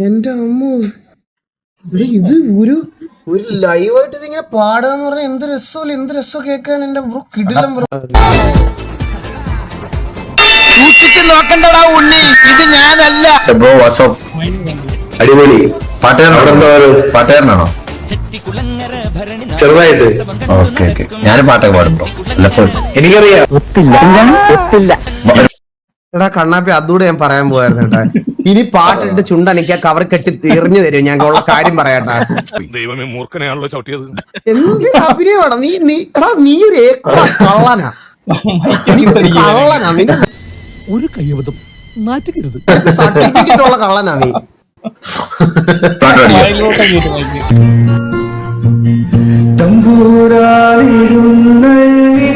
എന്റെ അമ്മ ഇത് ഒരു ഒരു ലൈവായിട്ട് ഇതിങ്ങനെ പാടാന്ന് പറഞ്ഞാൽ എന്ത് രസമല്ല, എന്ത് രസം കേൾക്കാൻ. എന്റെ ബ്രോ കിടിലം ബ്രോ. നോക്കണ്ടടാ ഉണ്ണി, ഇത് ഞാനല്ല ബ്രോ. വാട്സ്ആപ്പ് അടിപൊളി പാട്ടുകാരനാണോ? ചെറുതായിട്ട്. ഓക്കെ ഓക്കെ, ഞാനും പാട്ടൊക്കെ പാടും ബ്രോ. എനിക്കറിയാം. എടാ കണ്ണാപ്പി, അതുകൂടെ ഞാൻ പറയാൻ പോയായിരുന്നു കേട്ടാ. ഇനി പാട്ടിട്ട് ചുണ്ടനക്ക് കവർ കെട്ടി തീർന്നു തരും. ഞാൻ ഉള്ള കാര്യം പറയാട്ടാ. ദൈവമേ, മൂർഖനെയാണല്ലോ ചവിട്ടിയത്. എന്തിനാ അഭിനയമാടാ നീ എടാ, നീ ഒരു കള്ളനാ, കള്ളനാ. നിന്റെ ഒരു കയ്യബദ്ധം നാറ്റിക്കരുത്. സർട്ടിഫിക്കറ്റ് ഉള്ള കള്ളനാ നീ. പാട്ട് പാടിയോ? തമ്പൂരാനിരുന്നള്ളി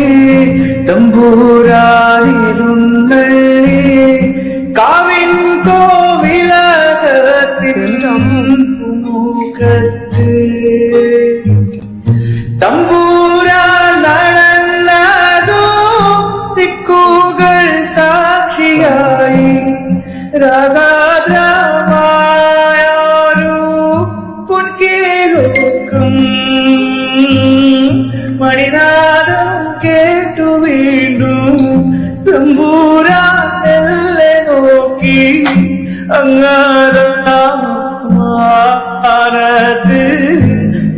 തമ്പൂരാനിരുന്നള്ളി കാവിൻ കോവിലകത്തിമുഖത്ത് തമ്പൂരാൻ നടന്നതോ ദിക്കുകൾ സാക്ഷിയായി രാഗാദ്രമായൊരു പൊൻകേലോക്കും മണിനാദം കേട്ടു വീണ്ടും തമ്പൂരാനെല്ലെ നോക്കി അങ്ങാരത്ത്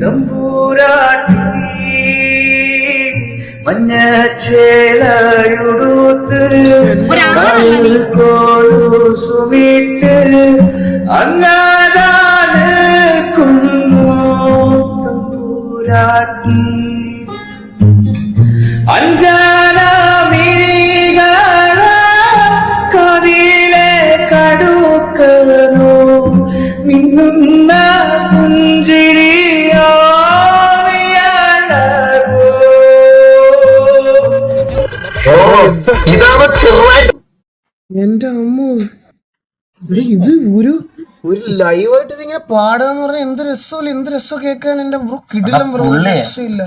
തമ്പൂരാട്ടി മഞ്ഞച്ചേലയുടുത്ത് കോലുസുമിട്ട് അങ്ങാതാകുന്നു തമ്പൂരാട്ടി. അഞ്ചാനമിഴികള കതിലെ കടുക്കനോ മിന്നുന്ന പുഞ്ചിരിയോ എന്റെ അമ്മ ഇത് ഒരു ഒരു ലൈവായിട്ട് ഇതിങ്ങനെ പാടാന്ന് പറഞ്ഞാൽ എന്ത് രസമല്ല, എന്ത് രസം കേൾക്കാൻ. എന്റെ ബ്രോ കിടിലം ബ്രോ. രസമില്ല.